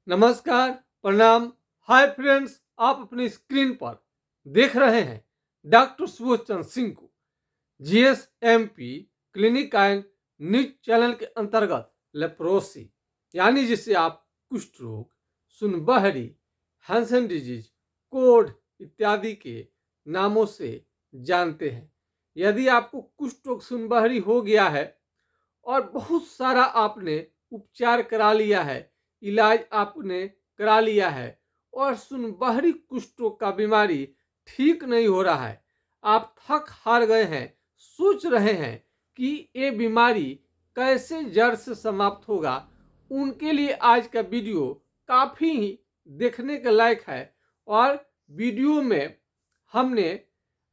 नमस्कार, प्रणाम। Hi friends, आप अपनी स्क्रीन पर देख रहे हैं डॉक्टर सुबोध चंद्र सिंह को जीएसएमपी क्लिनिक एंड न्यूज चैनल के अंतर्गत लेप्रोसी यानी जिसे आप कुष्ठ रोग, सुनबहरी, हैंसन डिजीज, कोढ़ इत्यादि के नामों से जानते हैं। यदि आपको कुष्ठ रोग, सुनबहरी हो गया है और बहुत सारा आपने उपचार करा लिया है, इलाज आपने करा लिया है और सुनबहरी कुष्ठ रोग का बीमारी ठीक नहीं हो रहा है, आप थक हार गए हैं, सोच रहे हैं कि ये बीमारी कैसे जड़ से समाप्त होगा, उनके लिए आज का वीडियो काफ़ी ही देखने के लायक है। और वीडियो में हमने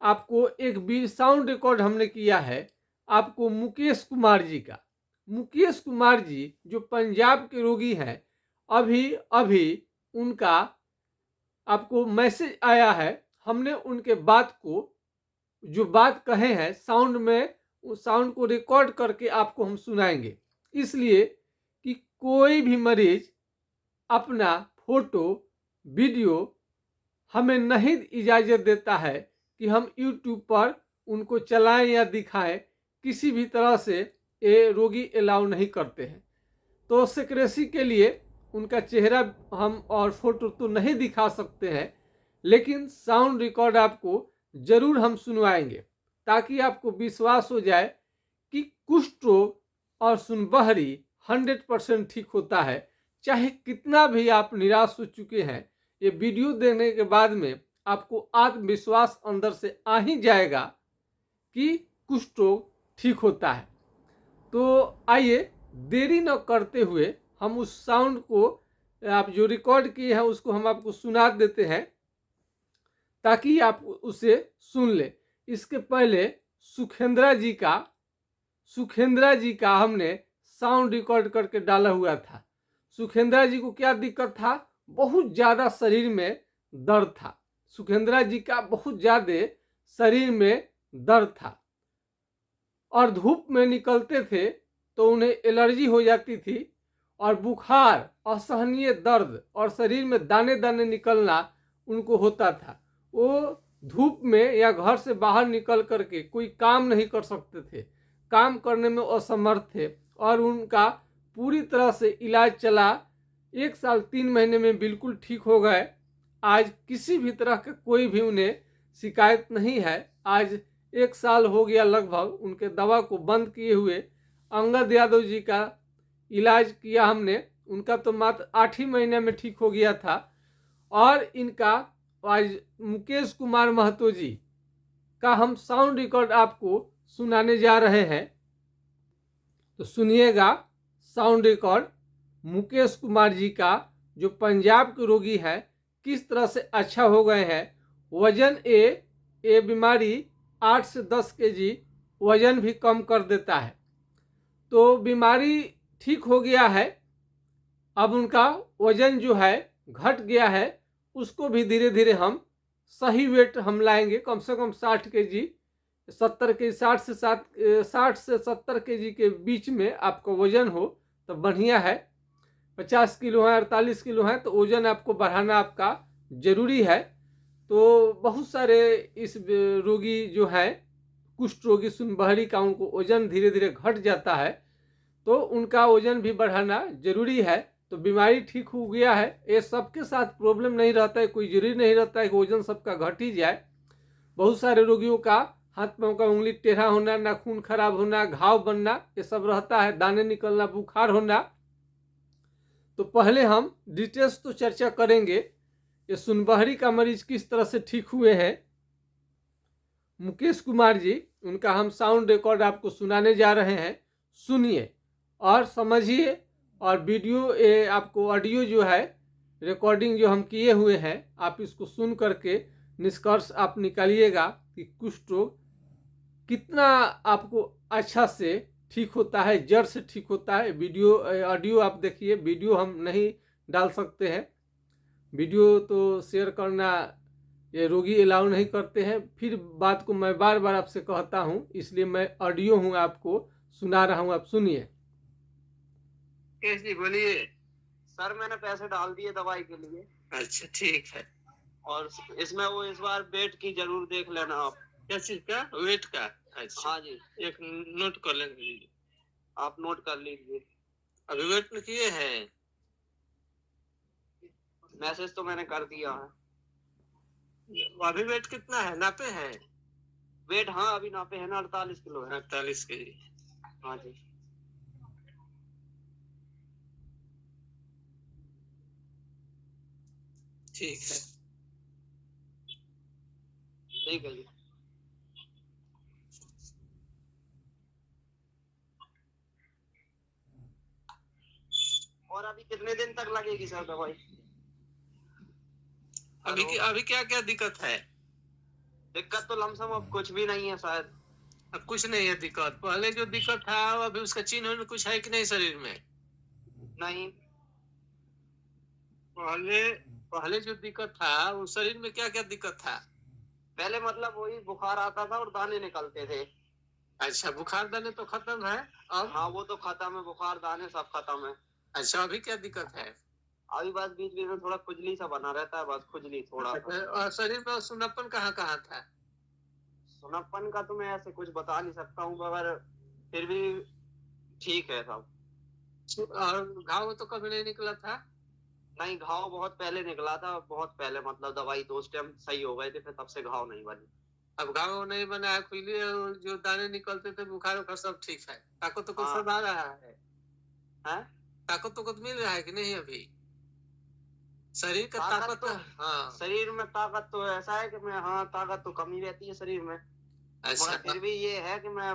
आपको एक साउंड रिकॉर्ड हमने किया है आपको मुकेश कुमार जी का। मुकेश कुमार जी जो पंजाब के रोगी हैं, अभी अभी उनका आपको मैसेज आया है। हमने उनके बात को, जो बात कहे हैं साउंड में, उस साउंड को रिकॉर्ड करके आपको हम सुनाएंगे, इसलिए कि कोई भी मरीज अपना फोटो वीडियो हमें नहीं इजाज़त देता है कि हम यूट्यूब पर उनको चलाएं या दिखाएं। किसी भी तरह से ये रोगी अलाउ नहीं करते हैं। तो सिक्रेसी के लिए उनका चेहरा हम और फोटो तो नहीं दिखा सकते हैं, लेकिन साउंड रिकॉर्ड आपको जरूर हम सुनवाएंगे ताकि आपको विश्वास हो जाए कि कुष्ठ रोग और सुनबहरी 100% ठीक होता है। चाहे कितना भी आप निराश हो चुके हैं, ये वीडियो देखने के बाद में आपको आत्मविश्वास अंदर से आ ही जाएगा कि कुष्ठ रोग ठीक होता है। तो आइए देरी न करते हुए हम उस साउंड को, आप जो रिकॉर्ड किए हैं उसको हम आपको सुना देते हैं ताकि आप उसे सुन ले। इसके पहले सुखेंद्रा जी का हमने साउंड रिकॉर्ड करके डाला हुआ था। सुखेंद्रा जी को क्या दिक्कत था? बहुत ज़्यादा शरीर में दर्द था। सुखेंद्रा जी का बहुत ज़्यादा शरीर में दर्द था और धूप में निकलते थे तो उन्हें एलर्जी हो जाती थी और बुखार, असहनीय दर्द और शरीर में दाने दाने निकलना उनको होता था। वो धूप में या घर से बाहर निकल करके कोई काम नहीं कर सकते थे, काम करने में असमर्थ थे और उनका पूरी तरह से इलाज चला। 1 साल 3 महीने में बिल्कुल ठीक हो गए। आज किसी भी तरह का कोई भी उन्हें शिकायत नहीं है। आज 1 साल हो गया लगभग उनके दवा को बंद किए हुए। अंगद यादव जी का इलाज किया हमने, उनका तो मात्र 8 ही महीने में ठीक हो गया था। और इनका आज मुकेश कुमार महतो जी का हम साउंड रिकॉर्ड आपको सुनाने जा रहे हैं। तो सुनिएगा साउंड रिकॉर्ड मुकेश कुमार जी का, जो पंजाब के रोगी हैं, किस तरह से अच्छा हो गए हैं। वजन ये बीमारी 8 से 10 केजी वजन भी कम कर देता है। तो बीमारी ठीक हो गया है, अब उनका वजन जो है घट गया है, उसको भी धीरे धीरे हम सही वेट हम लाएंगे। कम से कम 60 केजी, 70 के 60 से 70 केजी के बीच में आपका वजन हो तो बढ़िया है। 50 किलो है, 48 किलो है तो वजन आपको बढ़ाना आपका ज़रूरी है। तो बहुत सारे इस रोगी जो हैं, कुष्ठ रोगी, सुनबहरी का, उनको वजन धीरे धीरे घट जाता है, तो उनका वजन भी बढ़ाना जरूरी है। तो बीमारी ठीक हो गया है, ये सबके साथ प्रॉब्लम नहीं रहता है, कोई जरूरी नहीं रहता है कि वजन सबका घट ही जाए। बहुत सारे रोगियों का हाथ पांव का उंगली टेढ़ा होना, नाखून खराब होना, घाव बनना, ये सब रहता है, दाने निकलना, बुखार होना। तो पहले हम डिटेल्स तो चर्चा करेंगे ये सुनबहरी का मरीज किस तरह से ठीक हुए हैं। मुकेश कुमार जी, उनका हम साउंड रिकॉर्ड आपको सुनाने जा रहे हैं, सुनिए और समझिए। और वीडियो, ये आपको ऑडियो जो है रिकॉर्डिंग जो हम किए हुए हैं, आप इसको सुन करके निष्कर्ष आप निकालिएगा कि कुष्ठ रोग कितना आपको अच्छा से ठीक होता है, जड़ से ठीक होता है। वीडियो ऑडियो आप देखिए, वीडियो हम नहीं डाल सकते हैं, वीडियो तो शेयर करना ये रोगी अलाउ नहीं करते हैं। फिर बात को मैं बार बार आपसे कहता हूँ, इसलिए मैं ऑडियो आपको सुना रहा हूँ, आप सुनिए। केश जी बोलिए। सर मैंने पैसे डाल दिए दवाई के लिए। अच्छा ठीक है। और इसमें वो इस बार वेट की जरूर देख लेना आप। क्या चीज का? वेट का? अच्छा हाँ जी, एक नोट कर लेंगे। आप नोट कर लीजिए। अभी वेट में किए हैं? मैसेज तो मैंने कर दिया है। अभी वेट कितना है, नापे हैं? वेट हाँ अभी नापे है ना, 48 किलो है। 48 केजी। हाँ जी ठीक है। ठीक है जी। और अभी कितने दिन तक लगेगी सर दवाई? अभी क्या क्या दिक्कत है? दिक्कत तो लमसम अब कुछ भी नहीं है शायद। अब कुछ नहीं है दिक्कत। पहले जो दिक्कत था अभी उसका चिन्ह में कुछ है कि नहीं शरीर में? नहीं। पहले जो दिक्कत था वो शरीर में क्या क्या दिक्कत था? पहले मतलब वही बुखार आता था और दाने निकलते थे। अच्छा बुखार दाने तो खत्म है अब? हाँ वो तो खत्म है, बुखार दाने सब खत्म है। अच्छा अभी क्या दिक्कत है? अभी बस बीच बीच में थोड़ा खुजली सा बना रहता है, बस खुजली थोड़ा सा। और शरीर में सुन्नापन कहाँ कहाँ था? सुनप्पन का तो मैं ऐसे कुछ बता नहीं सकता हूँ, मगर फिर भी ठीक है सब। और घाव तो कभी नहीं निकला था? नहीं, घाव बहुत पहले निकला था, बहुत पहले, मतलब दवाई तो उस टाइम सही हो गए थे, फिर तब से घाव नहीं बनी। अब घाव नहीं बना है, खुजली और जो दाने निकलते थे बुखार उखार सब ठीक है? ताकत तो कुछ हाँ। सब आ रहा है? हैं? ताकत तो कुछ मिल रहा है कि नहीं अभी? शरीर का ताकत ताकत तो हाँ। शरीर में ताकत तो ऐसा है कि मैं, हाँ ताकत तो कमी रहती है शरीर में, अच्छा मगर फिर भी ये है कि मैं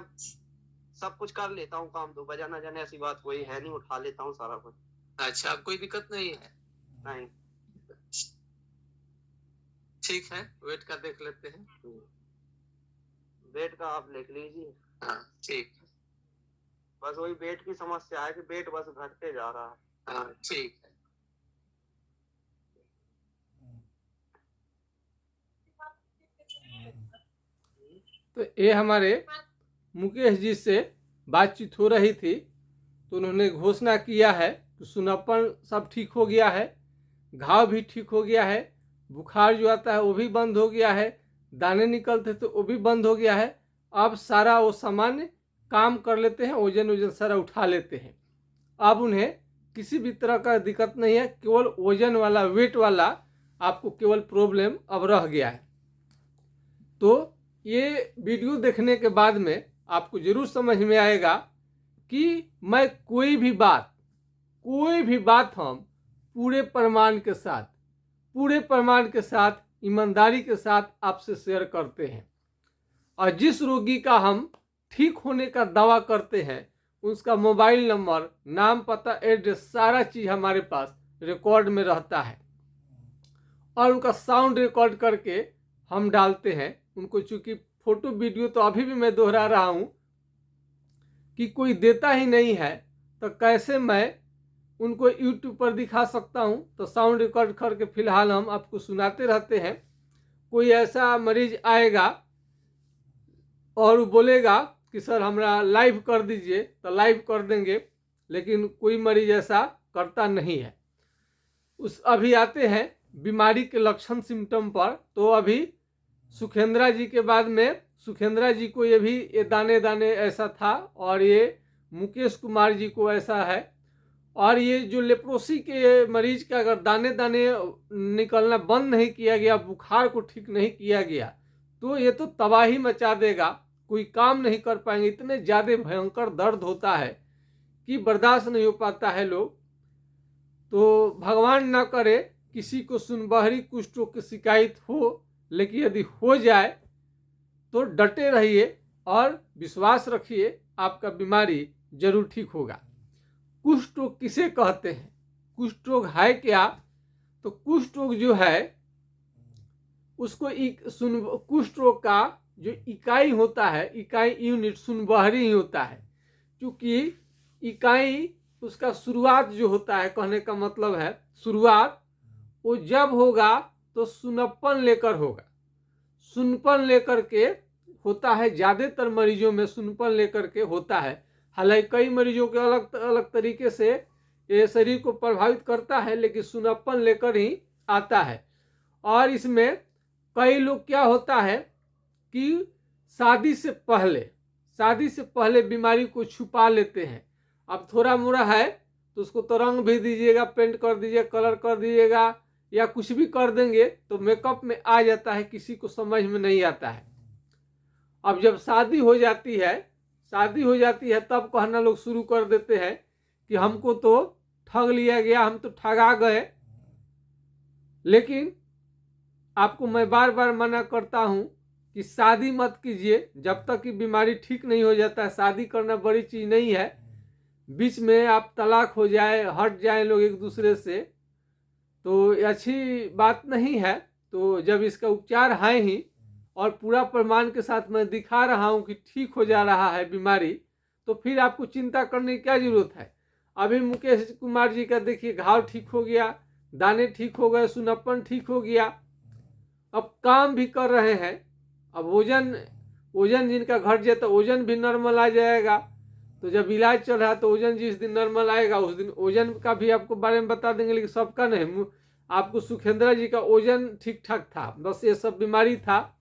सब कुछ कर लेता हूँ काम, तो बजाना जाने ऐसी बात कोई है नहीं, उठा लेता हूँ सारा कुछ। अच्छा अब कोई दिक्कत नहीं है? नहीं। ठीक है वेट का देख लेते हैं। वेट का आप लिख लीजिए। हाँ ठीक है। बस वही वेट की समस्या है कि वेट बस घटते जा रहा है। हाँ ठीक है। तो ये हमारे मुकेश जी से बातचीत हो रही थी, तो उन्होंने घोषणा किया है कि सुनापन सब ठीक हो गया है, घाव भी ठीक हो गया है, बुखार जो आता है वो भी बंद हो गया है, दाने निकलते तो वो भी बंद हो गया है। अब सारा वो सामान्य काम कर लेते हैं, वजन सारा उठा लेते हैं। अब उन्हें किसी भी तरह का दिक्कत नहीं है, केवल वजन वाला, वेट वाला आपको केवल प्रॉब्लम अब रह गया है। तो ये वीडियो देखने के बाद में आपको जरूर समझ में आएगा कि मैं कोई भी बात हम पूरे प्रमाण के साथ ईमानदारी के साथ आपसे शेयर करते हैं। और जिस रोगी का हम ठीक होने का दावा करते हैं उसका मोबाइल नंबर, नाम, पता, एड्रेस, सारा चीज़ हमारे पास रिकॉर्ड में रहता है और उनका साउंड रिकॉर्ड करके हम डालते हैं उनको। चूंकि फोटो वीडियो तो अभी भी मैं दोहरा रहा हूँ कि कोई देता ही नहीं है, तो कैसे मैं उनको यूट्यूब पर दिखा सकता हूँ। तो साउंड रिकॉर्ड करके फिलहाल हम आपको सुनाते रहते हैं। कोई ऐसा मरीज आएगा और वो बोलेगा कि सर हमरा लाइव कर दीजिए, तो लाइव कर देंगे, लेकिन कोई मरीज ऐसा करता नहीं है। अभी आते हैं बीमारी के लक्षण, सिम्टम पर। तो अभी सुखेंद्रा जी के बाद में सुखेंद्रा जी को ये दाने दाने ऐसा था, और ये मुकेश कुमार जी को ऐसा है। और ये जो लेप्रोसी के मरीज का अगर दाने दाने निकलना बंद नहीं किया गया, बुखार को ठीक नहीं किया गया, तो ये तो तबाही मचा देगा, कोई काम नहीं कर पाएंगे। इतने ज़्यादा भयंकर दर्द होता है कि बर्दाश्त नहीं हो पाता है लोग। तो भगवान ना करे किसी को सुनबहरी कुष्ठ रोग की शिकायत हो, लेकिन यदि हो जाए तो डटे रहिए और विश्वास रखिए, आपका बीमारी जरूर ठीक होगा। कुष्ठ रोग किसे कहते हैं, कुष्ठ रोग है क्या? तो कुष्ठ रोग जो है उसको कुष्ठ रोग का जो इकाई होता है, इकाई यूनिट सुनबहरी ही होता है। क्योंकि इकाई उसका शुरुआत जो होता है, कहने का मतलब है शुरुआत, वो जब होगा तो सुनप्पन लेकर होगा। सुनपन लेकर के होता है, ज़्यादातर मरीजों में सुनपन लेकर के होता है। हालांकि कई मरीजों के अलग अलग तरीके से ये शरीर को प्रभावित करता है, लेकिन सुनप्पन लेकर ही आता है। और इसमें कई लोग क्या होता है कि शादी से पहले बीमारी को छुपा लेते हैं। अब थोड़ा मोड़ा है तो उसको तो रंग भी दीजिएगा, पेंट कर दीजिएगा, कलर कर दीजिएगा या कुछ भी कर देंगे तो मेकअप में आ जाता है, किसी को समझ में नहीं आता है। अब जब शादी हो जाती है तब कहना लोग शुरू कर देते हैं कि हमको तो ठग लिया गया, हम तो ठगा गए। लेकिन आपको मैं बार बार मना करता हूं कि शादी मत कीजिए जब तक कि बीमारी ठीक नहीं हो जाता है। शादी करना बड़ी चीज़ नहीं है, बीच में आप तलाक हो जाए, हट जाए लोग एक दूसरे से, तो अच्छी बात नहीं है। तो जब इसका उपचार है ही और पूरा प्रमाण के साथ मैं दिखा रहा हूं कि ठीक हो जा रहा है बीमारी, तो फिर आपको चिंता करने की क्या जरूरत है। अभी मुकेश कुमार जी का देखिए, घाव ठीक हो गया, दाने ठीक हो गए, सुनप्पन ठीक हो गया, अब काम भी कर रहे हैं। अब वजन जिनका घट जाए तो वजन भी नॉर्मल आ जाएगा। तो जब इलाज चल रहा है तो वजन जिस दिन नॉर्मल आएगा उस दिन वजन का भी आपको बारे में बता देंगे, लेकिन सबका नहीं। आपको सुखेंद्रा जी का वजन ठीक ठाक था, बस ये सब बीमारी था।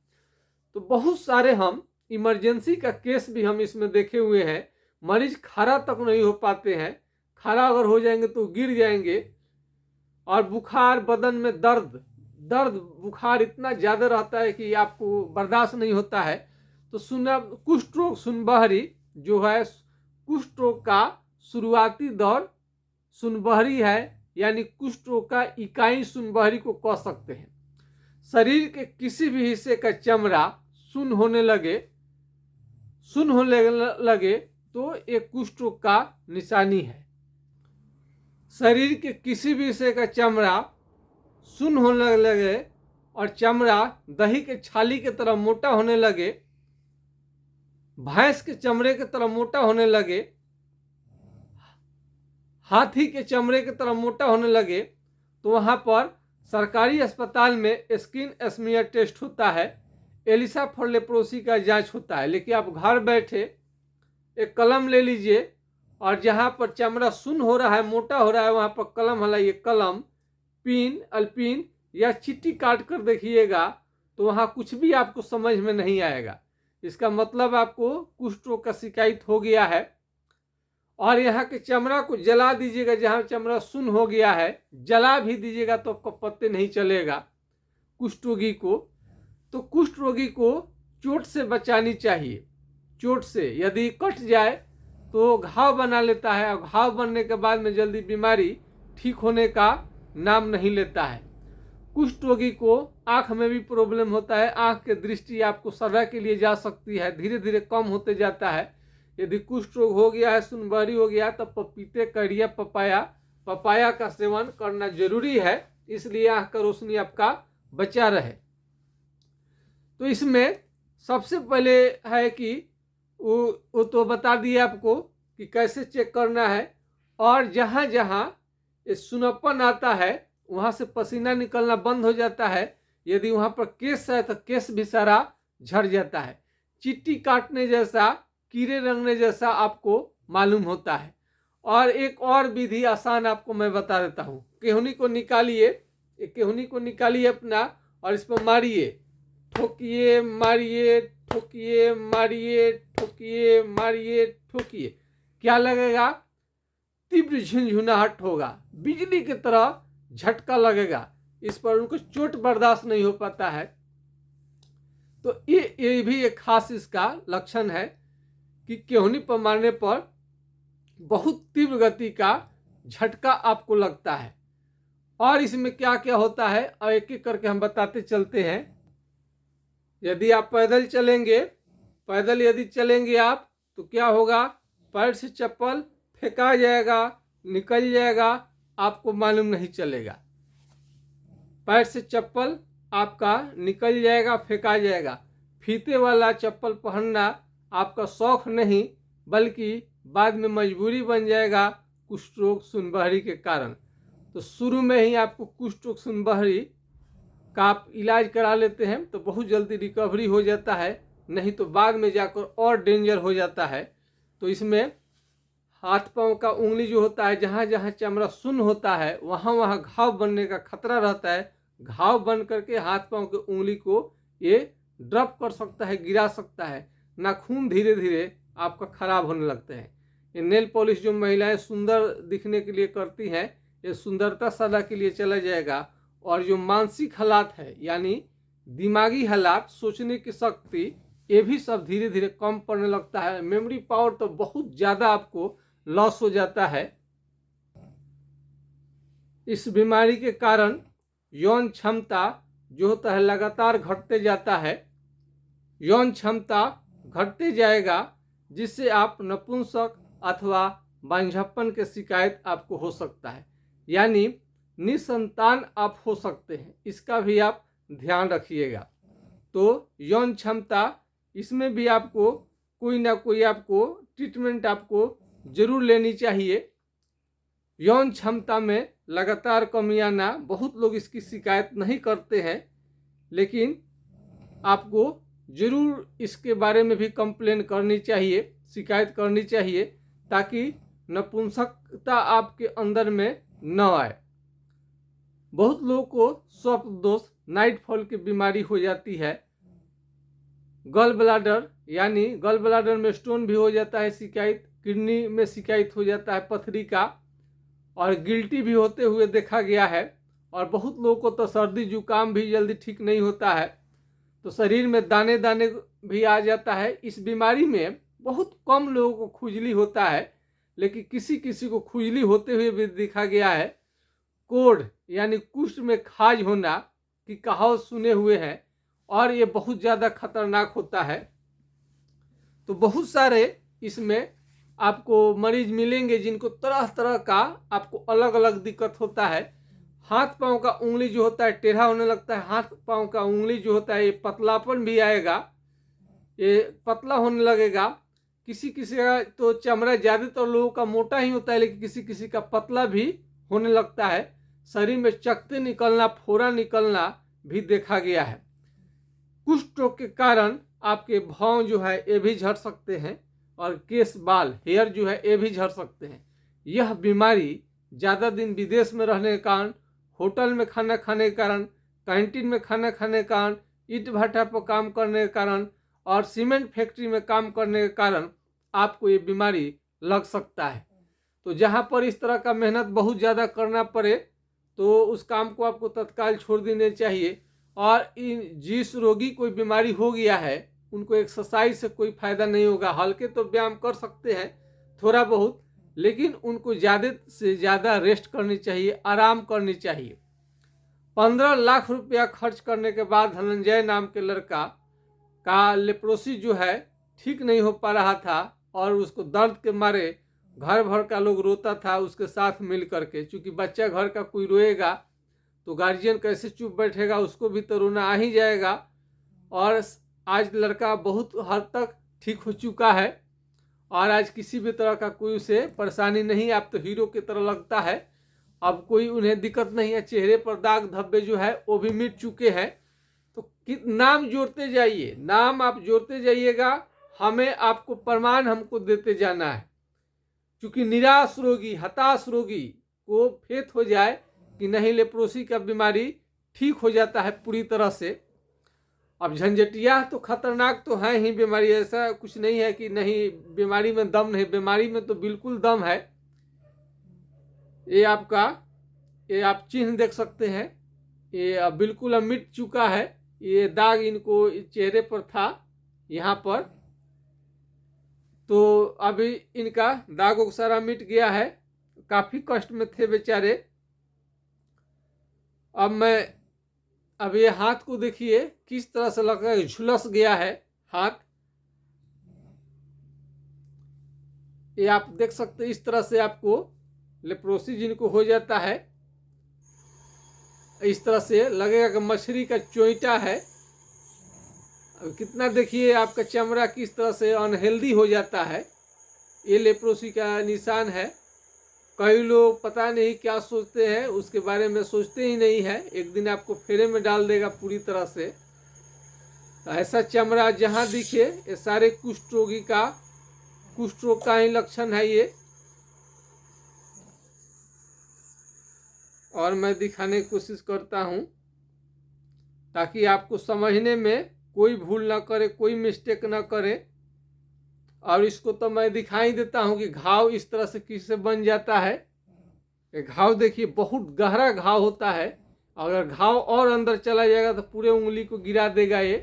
तो बहुत सारे हम इमरजेंसी का केस भी हम इसमें देखे हुए हैं। मरीज खड़ा तक नहीं हो पाते हैं, खड़ा अगर हो जाएंगे तो गिर जाएंगे। और बुखार, बदन में दर्द बुखार इतना ज़्यादा रहता है कि आपको बर्दाश्त नहीं होता है। तो कुष्ठ रोग सुनबहरी जो है, कुष्ठ रोग का शुरुआती दौर सुनबहरी है, यानी कुष्ठ रोग का इकाई सुनबहरी को कह सकते हैं। शरीर के किसी भी हिस्से का चमड़ा सुन्न होने लगे तो एक कुष्ठ रोग का निशानी है। शरीर के किसी भी हिस्से का चमड़ा सुन्न होने लगे और चमड़ा दही के छाली की तरह मोटा होने लगे, भैंस के चमड़े की तरह मोटा होने लगे, हाथी के चमड़े की तरह मोटा होने लगे, तो वहाँ पर सरकारी अस्पताल में स्किन स्मीयर टेस्ट होता है, एलिसा फॉर लेप्रोसी का जांच होता है। लेकिन आप घर बैठे एक कलम ले लीजिए और जहाँ पर चमड़ा सुन्न हो रहा है, मोटा हो रहा है, वहाँ पर कलम हलाइए, कलम, पिन, अल्पिन या चिट्ठी काट कर देखिएगा तो वहाँ कुछ भी आपको समझ में नहीं आएगा। इसका मतलब आपको कुष्ठ रोग का शिकायत हो गया है। और यहाँ के चमड़ा को जला दीजिएगा, जहाँ चमड़ा सुन्न हो गया है जला भी दीजिएगा तो आपको पत्ते नहीं चलेगा कुष्ठ रोगी को। तो कुष्ठ रोगी को चोट से बचानी चाहिए। चोट से यदि कट जाए तो घाव बना लेता है, और घाव बनने के बाद में जल्दी बीमारी ठीक होने का नाम नहीं लेता है। कुष्ठ रोगी को आंख में भी प्रॉब्लम होता है, आंख की दृष्टि आपको सदा के लिए जा सकती है, धीरे धीरे कम होते जाता है। यदि कुष्ठ रोग हो गया है, सुनबहरी हो गया, तो पपीते, कड़िया, पपाया का सेवन करना जरूरी है, इसलिए आंख का रोशनी आपका बचा रहे। तो इसमें सबसे पहले है कि वो तो बता दिया आपको कि कैसे चेक करना है। और जहाँ जहाँ ये सुनप्पन आता है वहाँ से पसीना निकलना बंद हो जाता है। यदि वहाँ पर केस है तो केस भी सारा झड़ जाता है, चिट्टी काटने जैसा, कीड़े रंगने जैसा आपको मालूम होता है। और एक और विधि आसान आपको मैं बता देता हूँ। केहुनी को निकालिए अपना और इस पर मारिए, ठोकिए, मारिए, ठोकिए, मारिए, ठोकिए, मारिए, ठोकिए। क्या लगेगा? तीव्र झुंझुनाहट होगा, बिजली की तरह झटका लगेगा। इस पर उनको चोट बर्दाश्त नहीं हो पाता है। तो ये भी एक खास इसका लक्षण है कि केहुनी पर मारने पर बहुत तीव्र गति का झटका आपको लगता है। और इसमें क्या क्या होता है और एक एक करके हम बताते चलते हैं। यदि आप पैदल यदि चलेंगे आप तो क्या होगा? पैर से चप्पल फेंका जाएगा, निकल जाएगा, आपको मालूम नहीं चलेगा। पैर से चप्पल आपका निकल जाएगा, फेंका जाएगा। फीते वाला चप्पल पहनना आपका शौक नहीं बल्कि बाद में मजबूरी बन जाएगा कुष्ठ रोग सुनबहरी के कारण। तो शुरू में ही आपको कुष्ठ रोग सुनबहरी का आप इलाज करा लेते हैं तो बहुत जल्दी रिकवरी हो जाता है, नहीं तो बाद में जाकर और डेंजर हो जाता है। तो इसमें हाथ पांव का उंगली जो होता है, जहाँ जहाँ चमड़ा शून्य होता है वहाँ वहाँ घाव बनने का खतरा रहता है। घाव बन करके हाथ पांव के उंगली को ये ड्रॉप कर सकता है, गिरा सकता है। नाखून धीरे धीरे आपका खराब होने लगते हैं। ये नेल पॉलिश जो महिलाएं सुंदर दिखने के लिए करती हैं, ये सुंदरता सदा के लिए चला जाएगा। और जो मानसिक हालात है, यानी दिमागी हालात, सोचने की शक्ति, ये भी सब धीरे धीरे कम पड़ने लगता है। मेमोरी पावर तो बहुत ज़्यादा आपको लॉस हो जाता है। इस बीमारी के कारण यौन क्षमता जो होता है लगातार घटते जाता है। यौन क्षमता घटते जाएगा, जिससे आप नपुंसक अथवा बांझपन के शिकायत आपको हो सकता है, यानी निसंतान आप हो सकते हैं। इसका भी आप ध्यान रखिएगा। तो यौन क्षमता, इसमें भी आपको कोई ना कोई आपको ट्रीटमेंट आपको जरूर लेनी चाहिए। यौन क्षमता में लगातार कमी आना, बहुत लोग इसकी शिकायत नहीं करते हैं, लेकिन आपको जरूर इसके बारे में भी कंप्लेन करनी चाहिए, शिकायत करनी चाहिए, ताकि नपुंसकता आपके अंदर में न आए। बहुत लोगों को स्वप्न दोष, नाइट फॉल की बीमारी हो जाती है। गल ब्लाडर, यानी गल ब्लाडर में स्टोन भी हो जाता है शिकायत। किडनी में शिकायत हो जाता है पथरी का, और गिल्टी भी होते हुए देखा गया है। और बहुत लोगों को तो सर्दी जुकाम भी जल्दी ठीक नहीं होता है, तो शरीर में दाने दाने भी आ जाता है। इस बीमारी में बहुत कम लोगों को खुजली होता है, लेकिन किसी किसी को खुजली होते हुए भी देखा गया है। कोढ़ यानी कुष्ठ में खाज होना की कहावत सुने हुए हैं, और ये बहुत ज़्यादा खतरनाक होता है। तो बहुत सारे इसमें आपको मरीज मिलेंगे जिनको तरह तरह का आपको अलग अलग दिक्कत होता है। हाथ पांव का उंगली जो होता है टेढ़ा होने लगता है। हाथ पांव का उंगली जो होता है ये पतलापन भी आएगा, ये पतला होने लगेगा। किसी किसी का तो चमड़ा ज़्यादातर लोगों का मोटा ही होता है, लेकिन किसी किसी का पतला भी होने लगता है। शरीर में चकत्ते निकलना, फोड़ा निकलना भी देखा गया है। कुष्ठ रोग के कारण आपके भौं जो है ये भी झड़ सकते हैं, और केस बाल हेयर जो है ये भी झड़ सकते हैं। यह बीमारी ज़्यादा दिन विदेश में रहने के कारण, होटल में खाना खाने के कारण, कैंटीन में खाना खाने के कारण, ईंट भट्टा पर काम करने के कारण, और सीमेंट फैक्ट्री में काम करने के कारण आपको ये बीमारी लग सकता है। तो जहाँ पर इस तरह का मेहनत बहुत ज़्यादा करना पड़े, तो उस काम को आपको तत्काल छोड़ देने चाहिए। और जिस रोगी कोई बीमारी हो गया है, उनको एक्सरसाइज से कोई फायदा नहीं होगा। हल्के तो व्यायाम कर सकते हैं थोड़ा बहुत, लेकिन उनको ज़्यादा से ज़्यादा रेस्ट करनी चाहिए, आराम करनी चाहिए। 15 लाख रुपया खर्च करने के बाद धनंजय नाम के लड़का का लेप्रोसी जो है ठीक नहीं हो पा रहा था, और उसको दर्द के मारे घर भर का लोग रोता था उसके साथ मिल करके। चूँकि बच्चा घर का कोई रोएगा तो गार्जियन कैसे चुप बैठेगा, उसको भी तो रोना आ ही जाएगा। और आज लड़का बहुत हद तक ठीक हो चुका है, और आज किसी भी तरह का कोई उसे परेशानी नहीं। अब तो हीरो की तरह लगता है, अब कोई उन्हें दिक्कत नहीं है। चेहरे पर दाग धब्बे जो है वो भी मिट चुके हैं। तो नाम जोड़ते जाइए, नाम आप जोड़ते जाइएगा। हमें आपको प्रमाण हमको देते जाना है। क्योंकि निराश रोगी, हताश रोगी को फेथ हो जाए कि नहीं लेप्रोसी का बीमारी ठीक हो जाता है पूरी तरह से। अब झंझटिया तो खतरनाक तो है ही बीमारी, ऐसा कुछ नहीं है कि नहीं बीमारी में दम नहीं, बीमारी में तो बिल्कुल दम है। ये आपका, ये आप चिन्ह देख सकते हैं, ये अब बिल्कुल अब मिट चुका है। ये दाग इनको चेहरे पर था यहाँ पर, तो अभी इनका दाग सारा मिट गया है। काफ़ी कष्ट में थे बेचारे। अब ये हाथ को देखिए किस तरह से लग रहा है, झुलस गया है हाथ। ये आप देख सकते हैं, इस तरह से आपको लेप्रोसी जिनको हो जाता है, इस तरह से लगेगा कि मछली का चोइटा है। अब कितना देखिए आपका चमड़ा किस तरह से अनहेल्दी हो जाता है। ये लेप्रोसी का निशान है। कई लोग पता नहीं क्या सोचते हैं, उसके बारे में सोचते ही नहीं है। एक दिन आपको फेरे में डाल देगा पूरी तरह से। तो ऐसा चमड़ा जहाँ दिखे, ये सारे कुष्ठ रोगी का, कुष्ठ रोग का ही लक्षण है ये। और मैं दिखाने की कोशिश करता हूँ ताकि आपको समझने में कोई भूल ना करे, कोई मिस्टेक ना करे। और इसको तो मैं दिखाई देता हूँ कि घाव इस तरह से किससे बन जाता है। ये घाव देखिए बहुत गहरा घाव होता है, अगर घाव और अंदर चला जाएगा तो पूरे उंगली को गिरा देगा ये।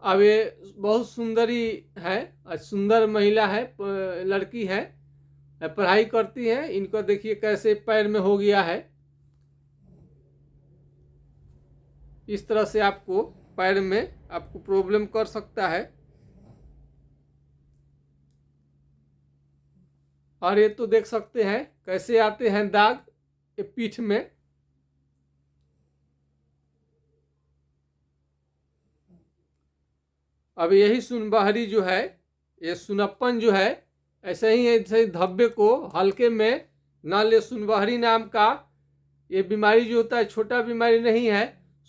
अब ये बहुत सुंदरी है, सुंदर महिला है, लड़की है, पढ़ाई करती है। इनको देखिए कैसे पैर में हो गया है। इस तरह से आपको पैर में आपको प्रॉब्लम कर सकता है। और ये तो देख सकते हैं कैसे आते हैं दाग ये पीठ में। अब यही सुनबहरी जो है, ये सुनप्पन जो है, ऐसे ही धब्बे को हल्के में ना ले। सुनबहरी नाम का ये बीमारी जो होता है छोटा बीमारी नहीं है।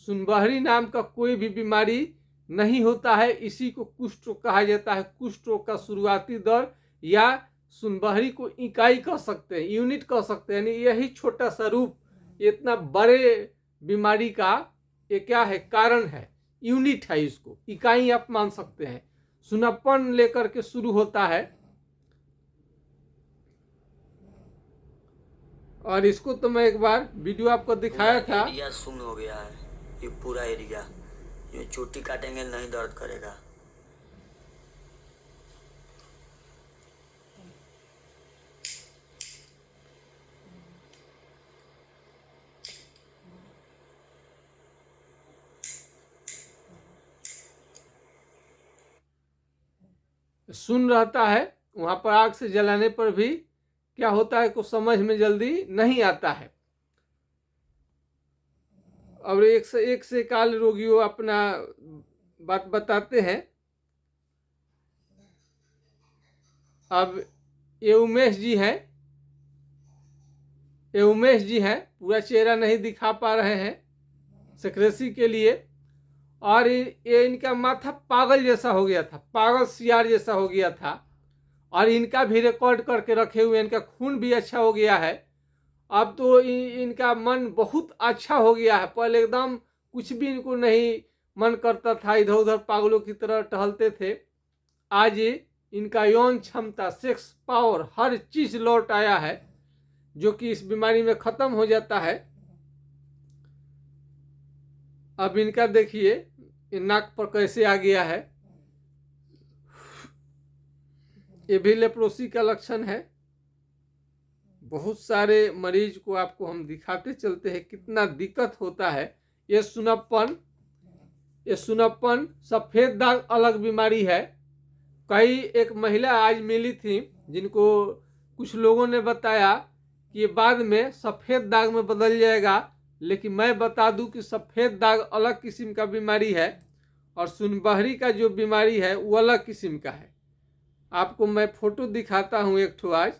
सुनबहरी नाम का कोई भी बीमारी नहीं होता है। इसी को कुष्ठ रोग कहा जाता है। कुष्ठ रोग का शुरुआती दौर या सुनबहरी को इकाई कह सकते हैं, यूनिट कह सकते हैं, यानी यही छोटा सा रूप इतना बड़े बीमारी का ये क्या है, कारण है, यूनिट है। इसको इकाई आप मान सकते हैं। सुनप्पन लेकर के शुरू होता है। और इसको तो मैं एक बार वीडियो आपको दिखाया था। एरिया सुन हो गया है, ये पूरा एरिया, ये चोटी काटेंगे नहीं दर्द करेगा। सुन रहता है, वहां पर आग से जलाने पर भी क्या होता है कुछ समझ में जल्दी नहीं आता है। और एक से काल रोगियों अपना बात बताते हैं। अब ये उमेश जी हैं, ये उमेश जी हैं, पूरा चेहरा नहीं दिखा पा रहे हैं सेक्रेसी के लिए। और ये इनका माथा पागल जैसा हो गया था, पागल सियार जैसा हो गया था। और इनका भी रिकॉर्ड करके रखे हुए, इनका खून भी अच्छा हो गया है। अब तो इनका मन बहुत अच्छा हो गया है। पहले एकदम कुछ भी इनको नहीं मन करता था, इधर उधर पागलों की तरह टहलते थे। आज इनका यौन क्षमता, सेक्स पावर, हर चीज लौट आया है, जो कि इस बीमारी में खत्म हो जाता है। अब इनका देखिए नाक पर कैसे आ गया है। ये भी लेप्रोसी का लक्षण है। बहुत सारे मरीज को आपको हम दिखाते चलते हैं कितना दिक्कत होता है। ये सुनप्पन सफेद दाग अलग बीमारी है। कई एक महिला आज मिली थी जिनको कुछ लोगों ने बताया कि ये बाद में सफेद दाग में बदल जाएगा, लेकिन मैं बता दूं कि सफेद दाग अलग किस्म का बीमारी है और सुनबहरी का जो बीमारी है वो अलग किस्म का है। आपको मैं फोटो दिखाता हूं एक ठो। आज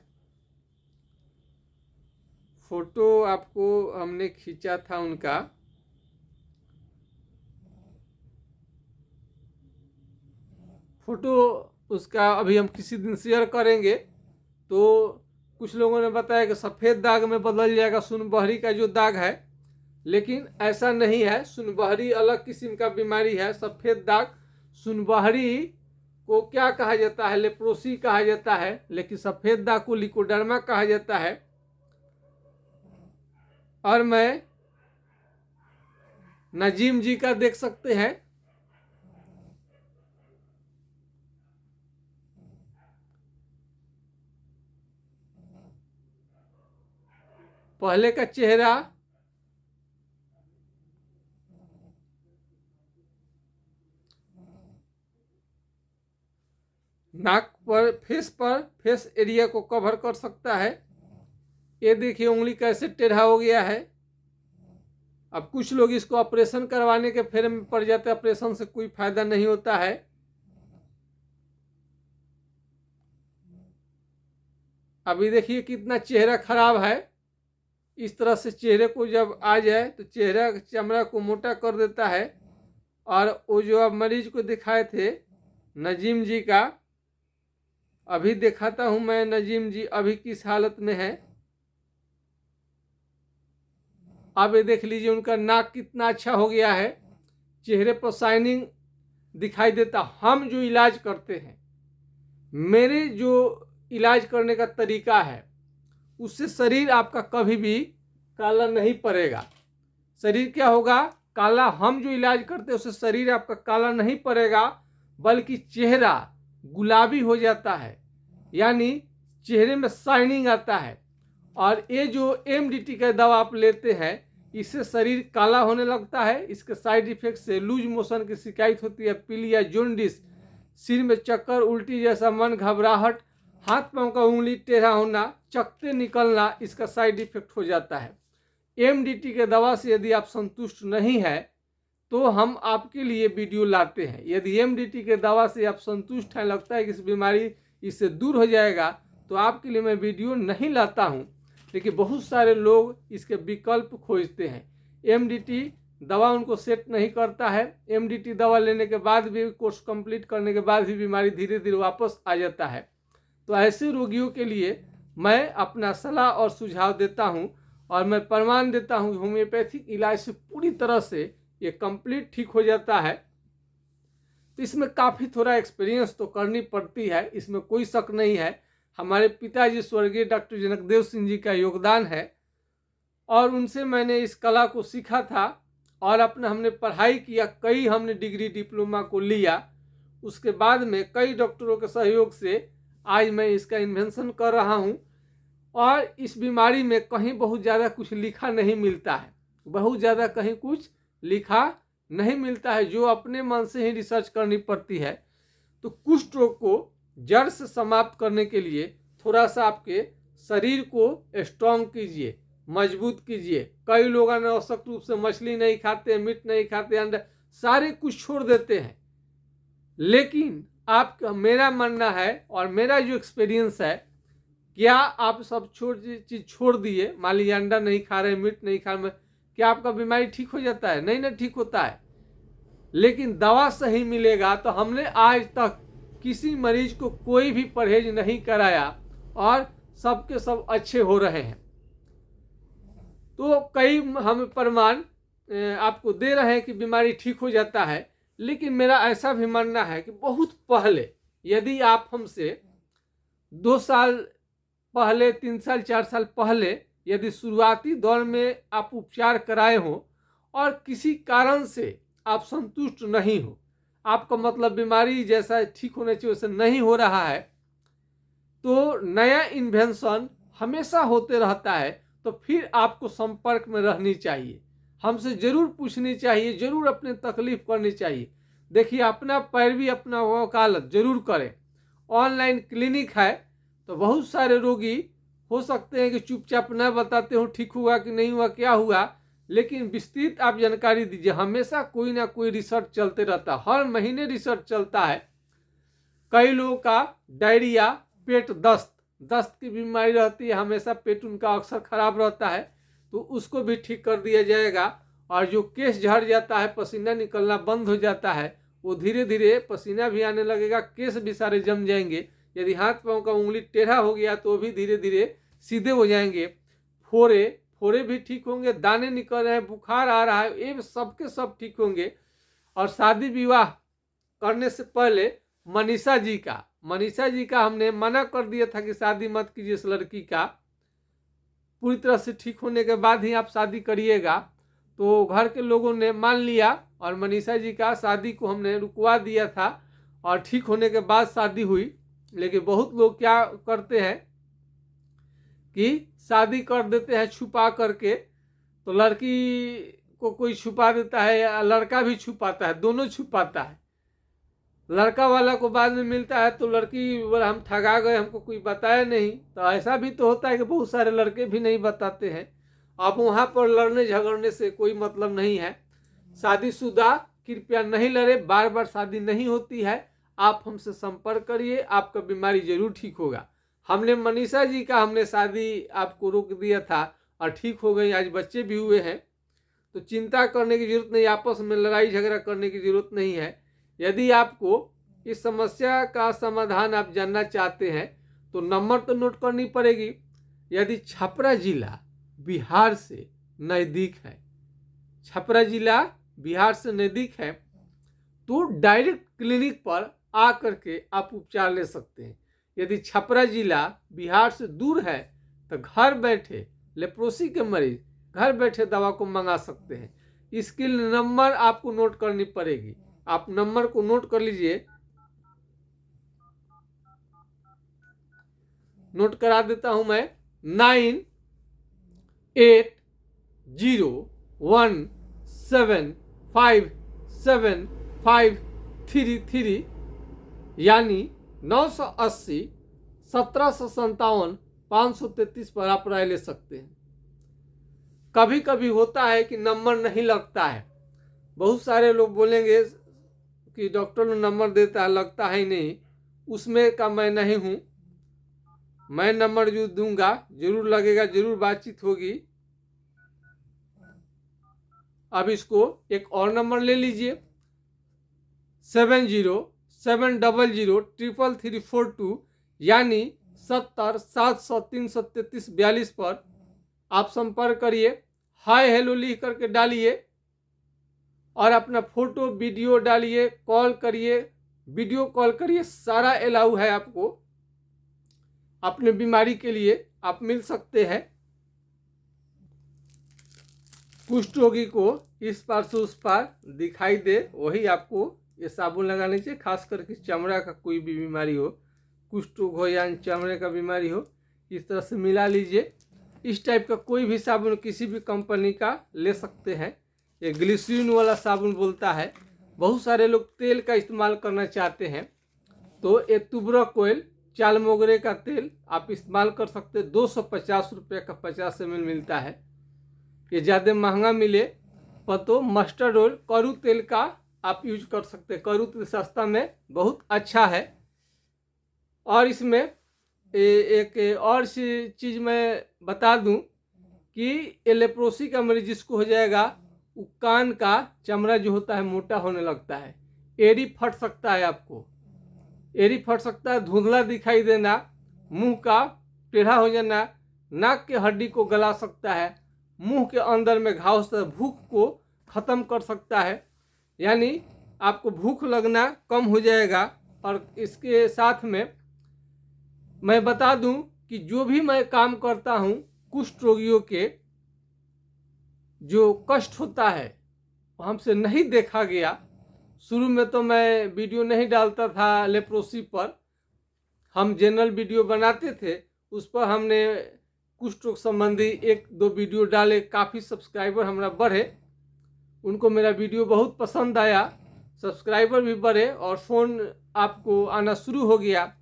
फोटो आपको हमने खींचा था उनका। फोटो उसका अभी हम किसी दिन शेयर करेंगे। तो कुछ लोगों ने बताया कि सफ़ेद दाग में बदल जाएगा सुनबहरी का जो दाग है, लेकिन ऐसा नहीं है। सुनबहरी अलग किस्म का बीमारी है। सफ़ेद दाग सुनबहरी को क्या कहा जाता है, लेप्रोसी कहा जाता है, लेकिन सफ़ेद दाग को लिकोडर्मा कहा जाता है। और मैं नजीम जी का देख सकते हैं, पहले का चेहरा नाक पर, फेस एरिया को कवर कर सकता है। ये देखिए उंगली कैसे टेढ़ा हो गया है। अब कुछ लोग इसको ऑपरेशन करवाने के फेरे में पड़ जाते हैं। ऑपरेशन से कोई फायदा नहीं होता है। अभी देखिए कितना चेहरा खराब है। इस तरह से चेहरे को जब आ जाए तो चेहरा चमड़ा को मोटा कर देता है। और वो जो अब मरीज को दिखाए थे नजीम जी का, अभी दिखाता हूं मैं नजीम जी अभी किस हालत में है। आप ये देख लीजिए उनका नाक कितना अच्छा हो गया है, चेहरे पर शाइनिंग दिखाई देता। हम जो इलाज करते हैं, मेरे जो इलाज करने का तरीका है, उससे शरीर आपका कभी भी काला नहीं पड़ेगा। शरीर क्या होगा काला, हम जो इलाज करते हैं उससे शरीर आपका काला नहीं पड़ेगा, बल्कि चेहरा गुलाबी हो जाता है, यानी चेहरे में शाइनिंग आता है। और ये जो एमडीटी का दवा आप लेते हैं, इससे शरीर काला होने लगता है। इसके साइड इफेक्ट से लूज मोशन की शिकायत होती है, पीलिया, जॉन्डिस, सिर में चक्कर, उल्टी जैसा मन, घबराहट, हाथ पांव का उंगली टेढ़ा होना, चकत्ते निकलना, इसका साइड इफेक्ट हो जाता है। एमडीटी के दवा से यदि आप संतुष्ट नहीं है तो हम आपके लिए वीडियो लाते हैं। यदि एमडीटी के दवा से आप संतुष्ट हैं, लगता है कि इस बीमारी इससे दूर हो जाएगा, तो आपके लिए मैं वीडियो नहीं लाता हूं। लेकिन बहुत सारे लोग इसके विकल्प खोजते हैं। एमडीटी दवा उनको सेट नहीं करता है। एमडीटी दवा लेने के बाद भी, कोर्स कंप्लीट करने के बाद भी बीमारी धीरे धीरे वापस आ जाता है। तो ऐसे रोगियों के लिए मैं अपना सलाह और सुझाव देता हूं, और मैं प्रमाण देता हूं कि होम्योपैथिक इलाज से पूरी तरह से ये कंप्लीट ठीक हो जाता है। तो इसमें काफ़ी थोड़ा एक्सपीरियंस तो करनी पड़ती है, इसमें कोई शक नहीं है। हमारे पिताजी स्वर्गीय डॉक्टर जनकदेव सिंह जी का योगदान है, और उनसे मैंने इस कला को सीखा था, और अपना हमने पढ़ाई किया, कई हमने डिग्री डिप्लोमा को लिया। उसके बाद में कई डॉक्टरों के सहयोग से आज मैं इसका इन्वेंशन कर रहा हूँ। और इस बीमारी में कहीं बहुत ज़्यादा कुछ लिखा नहीं मिलता है, बहुत ज़्यादा कहीं कुछ लिखा नहीं मिलता है, जो अपने मन से ही रिसर्च करनी पड़ती है। तो कुष्ठ रोग को जड़ से समाप्त करने के लिए थोड़ा सा आपके शरीर को स्ट्रॉन्ग कीजिए, मजबूत कीजिए। कई लोग अनावश्यक रूप से मछली नहीं खाते, मीट नहीं खाते, अंडा, सारे कुछ छोड़ देते हैं। लेकिन आपका, मेरा मानना है और मेरा जो एक्सपीरियंस है, क्या आप सब चीज़ छोड़ दिए, मान लीजिए अंडा नहीं खा रहे, मीट नहीं खा रहे, क्या आपका बीमारी ठीक हो जाता है? नहीं ना, ठीक होता है। लेकिन दवा सही मिलेगा। तो हमने आज तक किसी मरीज को कोई भी परहेज नहीं कराया, और सबके सब अच्छे हो रहे हैं। तो कई हम प्रमाण आपको दे रहे हैं कि बीमारी ठीक हो जाता है। लेकिन मेरा ऐसा भी मानना है कि बहुत पहले, यदि आप हमसे 2 साल पहले, 3 साल, 4 साल पहले यदि शुरुआती दौर में आप उपचार कराए हो, और किसी कारण से आप संतुष्ट नहीं हो, आपका मतलब बीमारी जैसा ठीक होने चाहिए वैसे नहीं हो रहा है, तो नया इन्वेंशन हमेशा होते रहता है। तो फिर आपको संपर्क में रहनी चाहिए, हमसे जरूर पूछनी चाहिए, जरूर अपनी तकलीफ करनी चाहिए। देखिए, अपना पैरवी, अपना वकालत जरूर करें। ऑनलाइन क्लिनिक है, तो बहुत सारे रोगी हो सकते हैं कि चुपचाप न बताते हो ठीक हुआ कि नहीं हुआ, क्या हुआ, लेकिन विस्तृत आप जानकारी दीजिए। हमेशा कोई ना कोई रिसर्च चलते रहता है, हर महीने रिसर्च चलता है। कई लोगों का डायरिया, पेट दस्त की बीमारी रहती है, हमेशा पेट उनका अक्सर खराब रहता है, तो उसको भी ठीक कर दिया जाएगा। और जो केस झड़ जाता है, पसीना निकलना बंद हो जाता है, वो धीरे धीरे पसीना भी आने लगेगा, केस भी सारे जम जाएंगे। यदि हाथ पांव का उंगली टेढ़ा हो गया तो भी धीरे धीरे सीधे हो जाएंगे। फोड़े भी ठीक होंगे, दाने निकल रहे हैं, बुखार आ रहा है, ये सबके सब ठीक होंगे। और शादी विवाह करने से पहले मनीषा जी का हमने मना कर दिया था कि शादी मत कीजिए इस लड़की का, पूरी तरह से ठीक होने के बाद ही आप शादी करिएगा। तो घर के लोगों ने मान लिया, और मनीषा जी का शादी को हमने रुकवा दिया था, और ठीक होने के बाद शादी हुई। लेकिन बहुत लोग क्या करते हैं कि शादी कर देते हैं छुपा करके, तो लड़की को कोई छुपा देता है या लड़का भी छुपाता है, दोनों छुपाता है। लड़का वाला को बाद में मिलता है तो लड़की बोला हम ठगा गए, हमको कोई बताया नहीं। तो ऐसा भी तो होता है कि बहुत सारे लड़के भी नहीं बताते हैं। अब वहाँ पर लड़ने झगड़ने से कोई मतलब नहीं है। शादीशुदा कृपया नहीं लड़े, बार बार शादी नहीं होती है। आप हमसे संपर्क करिए, आपका बीमारी जरूर ठीक होगा। हमने मनीषा जी का हमने शादी आपको रोक दिया था और ठीक हो गई, आज बच्चे भी हुए हैं। तो चिंता करने की जरूरत नहीं, आपस में लड़ाई झगड़ा करने की जरूरत नहीं है। यदि आपको इस समस्या का समाधान आप जानना चाहते हैं तो नंबर तो नोट करनी पड़ेगी। यदि छपरा जिला बिहार से नज़दीक है, छपरा जिला बिहार से नज़दीक है तो डायरेक्ट क्लिनिक पर आ करके आप उपचार ले सकते हैं। यदि छपरा जिला बिहार से दूर है तो घर बैठे लेप्रोसी के मरीज घर बैठे दवा को मंगा सकते हैं। इसके लिए नंबर आपको नोट करनी पड़ेगी। आप नंबर को नोट कर लीजिए, नोट करा देता हूं मैं। 9801757533 यानी 980 1757 533 पर आप राय ले सकते हैं। कभी कभी होता है कि नंबर नहीं लगता है। बहुत सारे लोग बोलेंगे कि डॉक्टर ने नंबर देता है लगता है ही नहीं, उसमें का मैं नहीं हूं। मैं नंबर जो दूंगा जरूर लगेगा, जरूर बातचीत होगी। अब इसको एक और नंबर ले लीजिए 7070033342 यानी 70 700 333 पर आप संपर्क करिए। हाय हेलो लिख करके डालिए और अपना फोटो वीडियो डालिए, कॉल करिए, वीडियो कॉल करिए, सारा अलाउ है आपको। अपने बीमारी के लिए आप मिल सकते हैं। कुष्ठ रोगी को इस पार से उस पार दिखाई दे वही आपको ये साबुन लगाने चाहिए। खास करके चमड़ा का कोई भी बीमारी हो, कुष्ठ रोग हो या चमड़े का बीमारी हो, इस तरह से मिला लीजिए। इस टाइप का कोई भी साबुन किसी भी कंपनी का ले सकते हैं। ये ग्लिसरीन वाला साबुन बोलता है। बहुत सारे लोग तेल का इस्तेमाल करना चाहते हैं तो ये तुबरक ऑयल चाल मोगरे का तेल आप इस्तेमाल कर सकते हैं। 250 रुपये का 50 ml मिलता है। ये ज़्यादा महंगा मिले पर तो मस्टर्ड ऑयल करू तेल का आप यूज कर सकते हैं। करू तेल सस्ता में बहुत अच्छा है। और इसमें एक और सी चीज़ मैं बता दूं कि लेप्रोसी का मरीज जिसको हो जाएगा वो कान का चमड़ा जो होता है मोटा होने लगता है, एड़ी फट सकता है, आपको एड़ी फट सकता है, धुंधला दिखाई देना, मुंह का टेढ़ा हो जाना, नाक के हड्डी को गला सकता है, मुंह के अंदर में घाव से भूख को ख़त्म कर सकता है। यानी आपको भूख लगना कम हो जाएगा। और इसके साथ में मैं बता दूं कि जो भी मैं काम करता हूं कुष्ठ रोगियों के जो कष्ट होता है वो हमसे नहीं देखा गया। शुरू में तो मैं वीडियो नहीं डालता था लेप्रोसी पर, हम जनरल वीडियो बनाते थे। उस पर हमने कुष्ठ रोग संबंधी 1-2 वीडियो डाले, काफ़ी सब्सक्राइबर हमारा बढ़े, उनको मेरा वीडियो बहुत पसंद आया, सब्सक्राइबर भी बढ़े और फ़ोन आपको आना शुरू हो गया।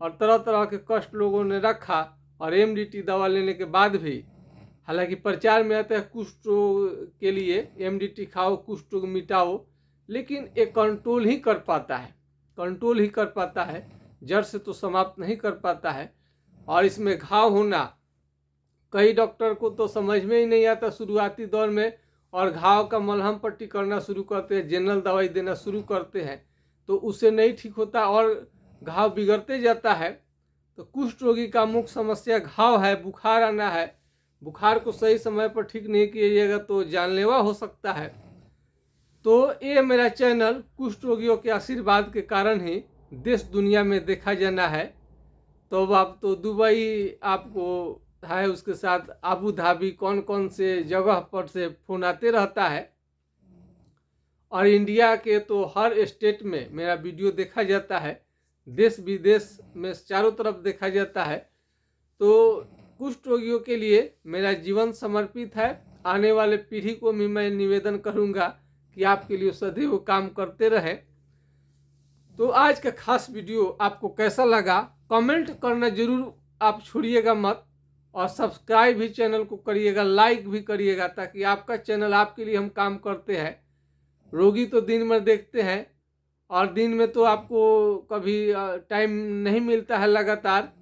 और तरह तरह के कष्ट लोगों ने रखा और MDT दवा लेने के बाद भी, हालांकि प्रचार में आता है कुष्ठ रोग के लिए MDT खाओ, कुष्ठ रोग मिटाओ, लेकिन ये कंट्रोल ही कर पाता है, कंट्रोल ही कर पाता है, जड़ से तो समाप्त नहीं कर पाता है। और इसमें घाव होना कई डॉक्टर को तो समझ में ही नहीं आता शुरुआती दौर में, और घाव का मलहम पट्टी करना शुरू करते हैं, जनरल दवाई देना शुरू करते हैं तो उससे नहीं ठीक होता और घाव बिगड़ते जाता है। तो कुष्ठ रोगी का मुख्य समस्या घाव है, बुखार आना है। बुखार को सही समय पर ठीक नहीं कीजिएगा तो जानलेवा हो सकता है। तो ये मेरा चैनल कुष्ठ रोगियों के आशीर्वाद के कारण ही देश दुनिया में देखा जाना है। तो अब आप तो दुबई आपको है, उसके साथ आबू धाबी, कौन कौन से जगह पर से फ़ोन आते रहता है। और इंडिया के तो हर स्टेट में मेरा वीडियो देखा जाता है, देश विदेश में चारों तरफ देखा जाता है। तो कुष्ठ रोगियों के लिए मेरा जीवन समर्पित है। आने वाले पीढ़ी को भी मैं निवेदन करूंगा कि आपके लिए सदैव काम करते रहें। तो आज का खास वीडियो आपको कैसा लगा कमेंट करना जरूर आप छोड़िएगा मत, और सब्सक्राइब भी चैनल को करिएगा, लाइक भी करिएगा, ताकि आपका चैनल आपके लिए हम काम करते हैं। रोगी तो दिन भर देखते हैं और दिन में तो आपको कभी टाइम नहीं मिलता है लगातार,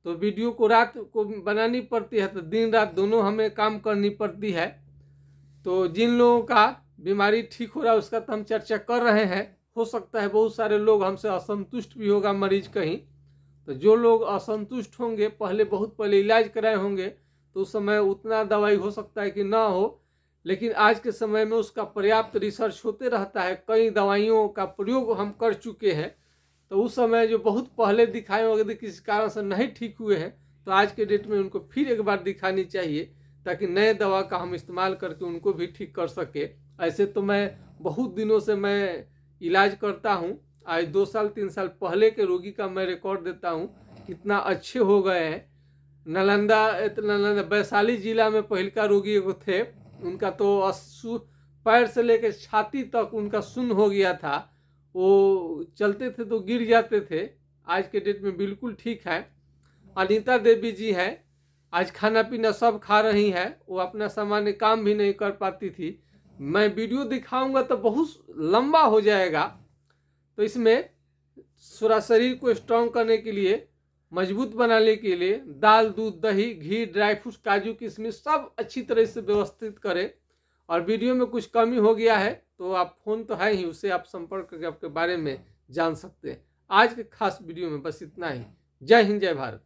तो वीडियो को रात को बनानी पड़ती है, तो दिन रात दोनों हमें काम करनी पड़ती है। तो जिन लोगों का बीमारी ठीक हो रहा है उसका तो हम चर्चा कर रहे हैं, हो सकता है बहुत सारे लोग हमसे असंतुष्ट भी होगा मरीज कहीं, तो जो लोग असंतुष्ट होंगे, बहुत पहले इलाज कराए होंगे, तो उस समय उतना दवाई हो सकता है कि ना हो, लेकिन आज के समय में उसका पर्याप्त रिसर्च होते रहता है। कई दवाइयों का प्रयोग हम कर चुके हैं, तो उस समय जो बहुत पहले दिखाए होंगे तो किसी कारण से नहीं ठीक हुए हैं, तो आज के डेट में उनको फिर एक बार दिखानी चाहिए, ताकि नए दवा का हम इस्तेमाल करके उनको भी ठीक कर सके। ऐसे तो मैं बहुत दिनों से मैं इलाज करता हूँ, आज 2 साल 3 साल पहले के रोगी का मैं रिकॉर्ड देता हूँ, कितना अच्छे हो गए हैं। नालंदा वैशाली जिला में पहिलका रोगी एगो थे, उनका तो पैर से लेकर छाती तक उनका शून्य हो गया था, वो चलते थे तो गिर जाते थे, आज के डेट में बिल्कुल ठीक है। अनीता देवी जी हैं, आज खाना पीना सब खा रही हैं, वो अपना सामान्य काम भी नहीं कर पाती थी। मैं वीडियो दिखाऊंगा तो बहुत लंबा हो जाएगा, तो इसमें पूरा शरीर को स्ट्रांग करने के लिए, मजबूत बनाने के लिए दाल, दूध, दही, घी, ड्राई फ्रूट्स, काजू, किशमिश सब अच्छी तरह से व्यवस्थित करें। और वीडियो में कुछ कमी हो गया है तो आप फ़ोन तो है ही, उससे आप संपर्क करके आपके बारे में जान सकते हैं। आज के खास वीडियो में बस इतना ही। जय हिंद, जय भारत।